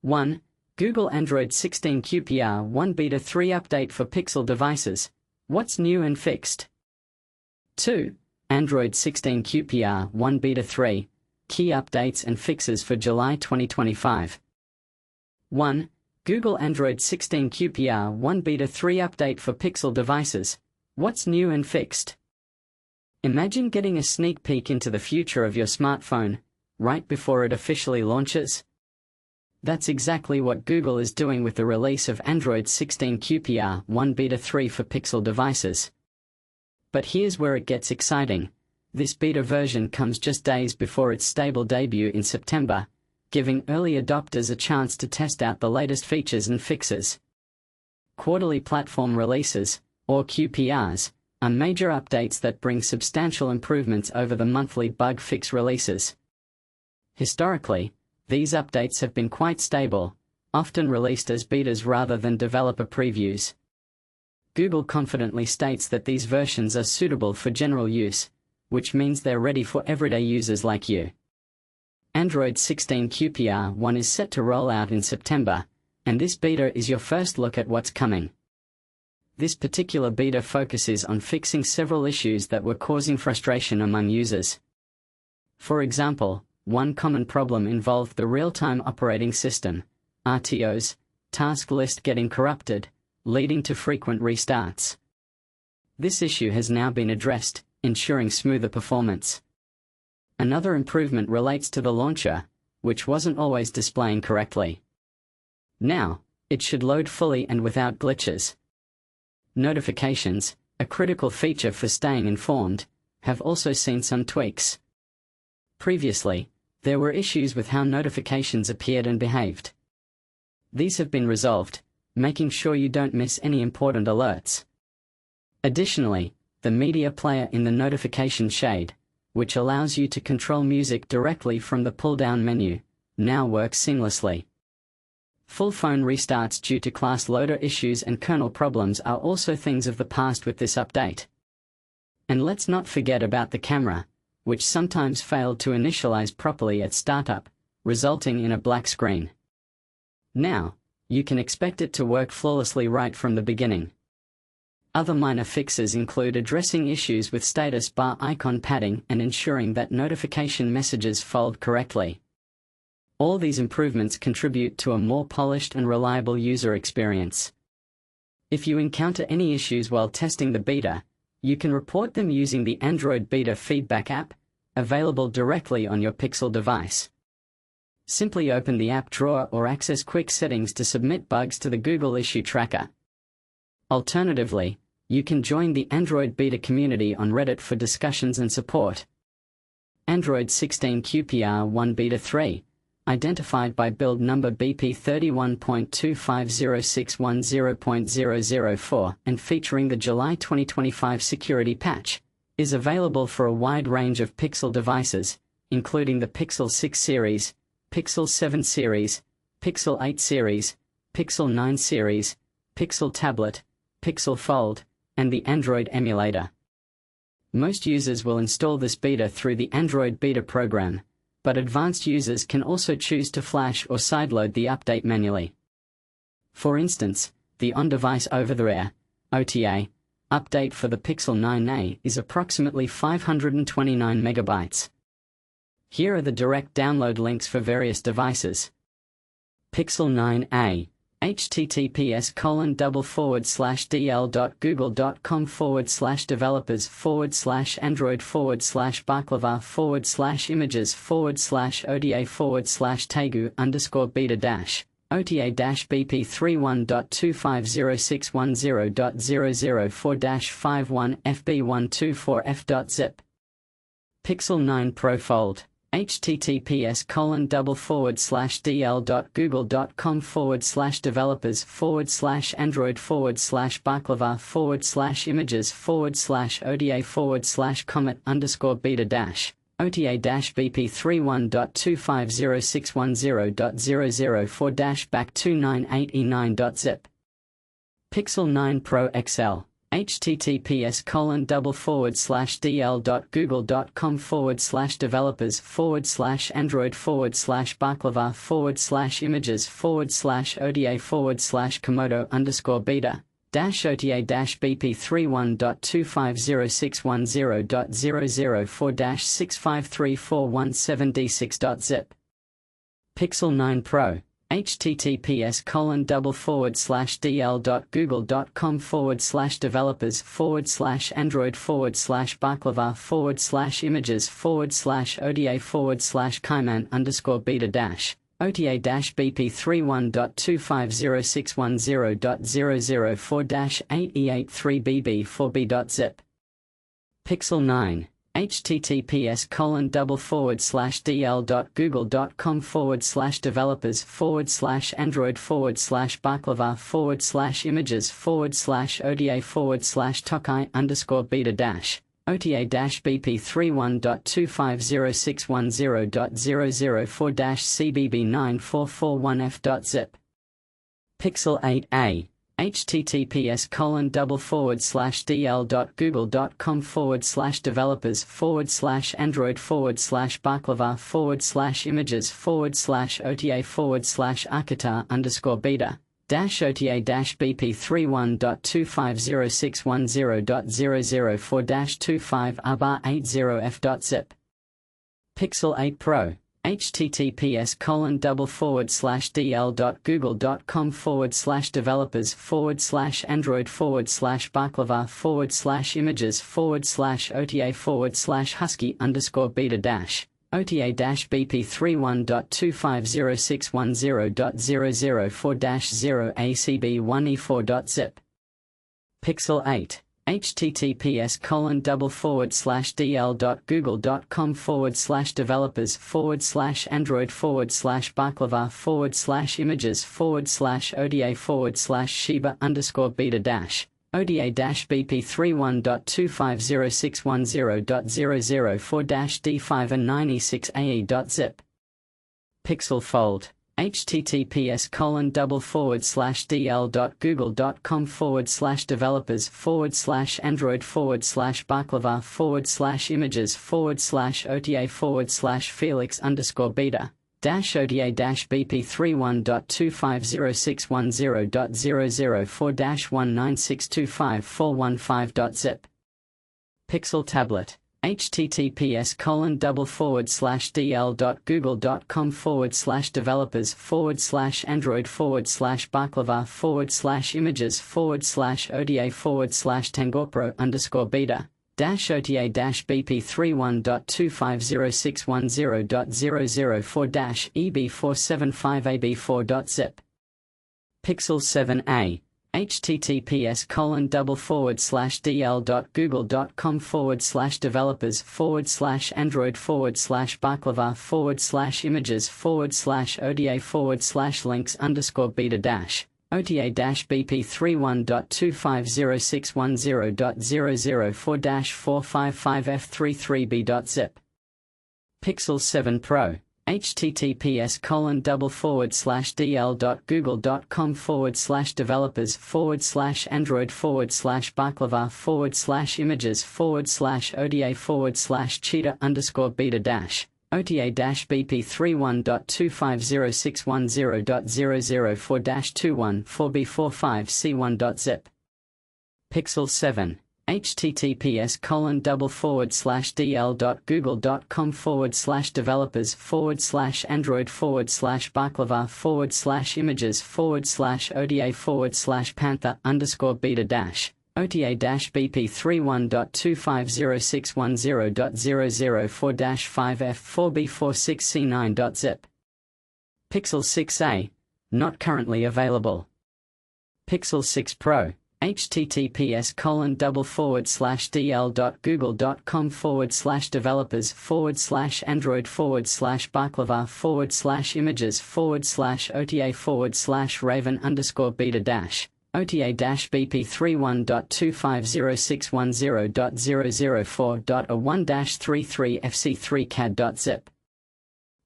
1. Google Android 16 QPR1 Beta 3 Update for Pixel devices. What's new and fixed? 2. Android 16 QPR1 Beta 3. Key updates and fixes for July 2025. 1. Google Android 16 QPR1 Beta 3 Update for Pixel devices. What's new and fixed? Imagine getting a sneak peek into the future of your smartphone, right before it officially launches. That's exactly what Google is doing with the release of Android 16 QPR1 Beta 3 for Pixel devices. But here's where it gets exciting. This beta version comes just days before its stable debut in September, giving early adopters a chance to test out the latest features and fixes. Quarterly platform releases, or QPRs, are major updates that bring substantial improvements over the monthly bug fix releases. Historically, these updates have been quite stable, often released as betas rather than developer previews. Google confidently states that these versions are suitable for general use, which means they're ready for everyday users like you. Android 16 QPR1 is set to roll out in September, and this beta is your first look at what's coming. This particular beta focuses on fixing several issues that were causing frustration among users. For example, one common problem involved the real-time operating system, RTOS, task list getting corrupted, leading to frequent restarts. This issue has now been addressed, ensuring smoother performance. Another improvement relates to the launcher, which wasn't always displaying correctly. Now, it should load fully and without glitches. Notifications, a critical feature for staying informed, have also seen some tweaks. Previously, there were issues with how notifications appeared and behaved. These have been resolved, making sure you don't miss any important alerts. Additionally, the media player in the notification shade, which allows you to control music directly from the pull-down menu, now works seamlessly. Full phone restarts due to class loader issues and kernel problems are also things of the past with this update. And let's not forget about the camera, which sometimes failed to initialize properly at startup, resulting in a black screen. Now, you can expect it to work flawlessly right from the beginning. Other minor fixes include addressing issues with status bar icon padding and ensuring that notification messages fold correctly. All these improvements contribute to a more polished and reliable user experience. If you encounter any issues while testing the beta, you can report them using the Android Beta Feedback app, available directly on your Pixel device. Simply open the app drawer or access quick settings to submit bugs to the Google Issue Tracker. Alternatively, you can join the Android Beta community on Reddit for discussions and support. Android 16 QPR1 Beta 3, identified by build number BP31.250610.004 and featuring the July 2025 security patch, is available for a wide range of Pixel devices, including the Pixel 6 series, Pixel 7 series, Pixel 8 series, Pixel 9 series, Pixel Tablet, Pixel Fold, and the Android emulator. Most users will install this beta through the Android Beta program, but advanced users can also choose to flash or sideload the update manually. For instance, the on-device over-the-air (OTA) update for the Pixel 9a is approximately 529 megabytes. Here are the direct download links for various devices. Pixel 9a, https://dl.google.com/developers/baklava/images/tegu_beta- OTA-BP31.250610.004-51 FB124F.zip. Pixel 9 Pro Fold, https://dl.google.com/developers/baklava/android/baklava/images/comet_beta- OTA-BP31.250610.004-back298e9.zip. Pixel 9 Pro XL, ota-bp31.250.004-beta-ota-bp31.25060.0.0461117d6.zip. Pixel 9 Pro, https://dl.google.com/developers/beta-4/android/beta-4/images/beta-4/beta-keyman_beta-dash ota-bp31.250610.004-8883bb4b.zip. Pixel9, https://dl.google.com/developers/beta-4/android/beta-4/images/beta-ota-bp31.2506010.004-cbb94419f.zip. Pixel 8a, https://dl.google.com/developers/beta-4/android/beta-ota-bp31.2506010.004-25 Pixel 8 Pro, https://dl.google.com/developers/beta-4/android/beta-husky_beta-dash ota-bp31.2506010.004-0acb1e4.zip. Pixel 8, https://dl.google.com/developers/beta-4/android/beta-shiba_beta-dash oda-bp31.2506010.004-d5and96ae.zip. Pixel Fold, https://dl.google.com/developers/android/beta-4/images/ota-felix_beta ota-bp31.2506010.004-19625.415.zip. Pixel Tablet, https://developers/developers/images/ota-tengorpro_beta ota-bp31.2506010.004-eb475ab4.zip. Pixel 7a, https://dl.google.com/developers/android/beta-4/links_beta-dash ota-bp31.2506010.004-455f33b.zip. Pixel 7 Pro, https://dl.google.com/developers/android/beta-4/cheetah_beta-dash ota-bp31.2506010.004-21/4b45c1.zip. Pixel 7, https://dl.google.com/developers/android/beta-4/panther_beta-dash ota-bp31.2506010.004-5f4b46c9.zip. Pixel 6a, not currently available. Pixel 6 Pro, https://dl.google.com/developers/android/beta-4/images/ota-raven_beta-dash ota-bp31.2506010.004.a1-33fc3cad.zip.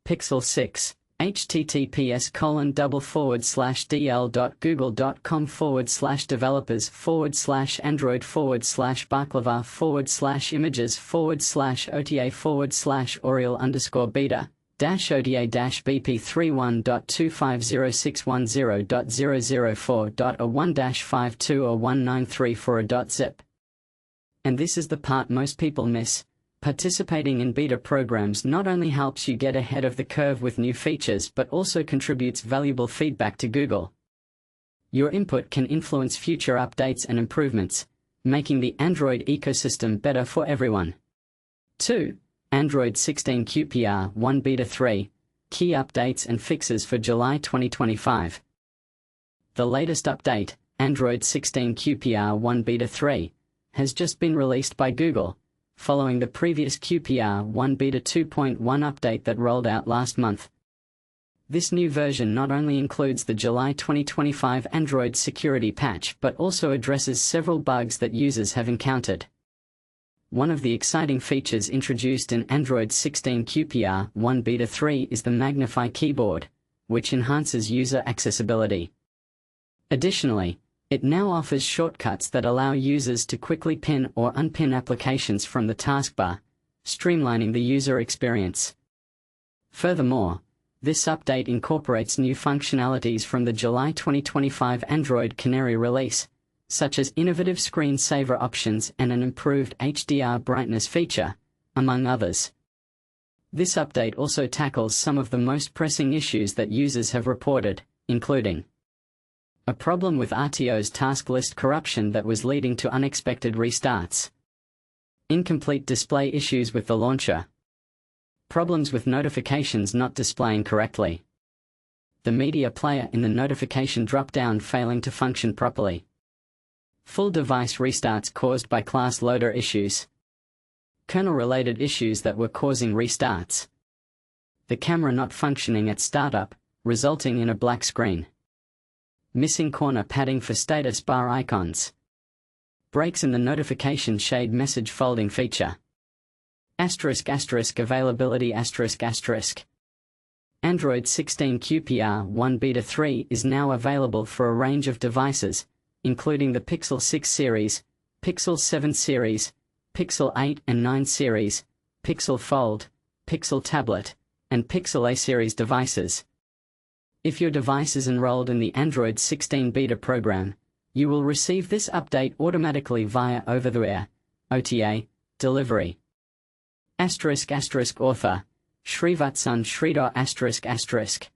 Pixel 6, https://dl.google.com/ota/beta/bp31.25061.000.004.1-52019340.zip. And this is the part most people miss. Participating in beta programs not only helps you get ahead of the curve with new features but also contributes valuable feedback to Google. Your input can influence future updates and improvements, making the Android ecosystem better for everyone. 2. Android 16 QPR1 Beta 3, Key Updates and Fixes for July 2025. The latest update, Android 16 QPR1 Beta 3, has just been released by Google, following the previous QPR1 Beta 2.1 update that rolled out last month. This new version not only includes the July 2025 Android security patch but also addresses several bugs that users have encountered. One of the exciting features introduced in Android 16 QPR1 Beta 3 is the Magnify keyboard, which enhances user accessibility. Additionally, it now offers shortcuts that allow users to quickly pin or unpin applications from the taskbar, streamlining the user experience. Furthermore, this update incorporates new functionalities from the July 2025 Android Canary release, such as innovative screensaver options and an improved HDR brightness feature, among others. This update also tackles some of the most pressing issues that users have reported, including a problem with RTO's task list corruption that was leading to unexpected restarts, incomplete display issues with the launcher, problems with notifications not displaying correctly, the media player in the notification drop-down failing to function properly, full device restarts caused by class loader issues, kernel-related issues that were causing restarts, the camera not functioning at startup, resulting in a black screen, missing corner padding for status bar icons, breaks in the notification shade message folding feature, **availability **. Android 16 QPR1 Beta 3 is now available for a range of devices, including the Pixel 6 series, Pixel 7 series, Pixel 8 and 9 series, Pixel Fold, Pixel Tablet, and Pixel A series devices. If your device is enrolled in the Android 16 beta program, you will receive this update automatically via over-the-air (OTA) delivery. **** Author, Srivatsan Sridhar ***.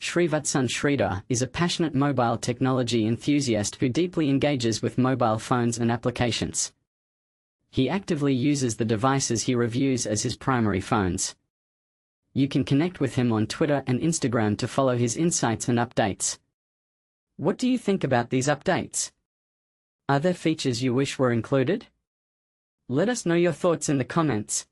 Srivatsan Sridhar is a passionate mobile technology enthusiast who deeply engages with mobile phones and applications. He actively uses the devices he reviews as his primary phones. You can connect with him on Twitter and Instagram to follow his insights and updates. What do you think about these updates? Are there features you wish were included? Let us know your thoughts in the comments.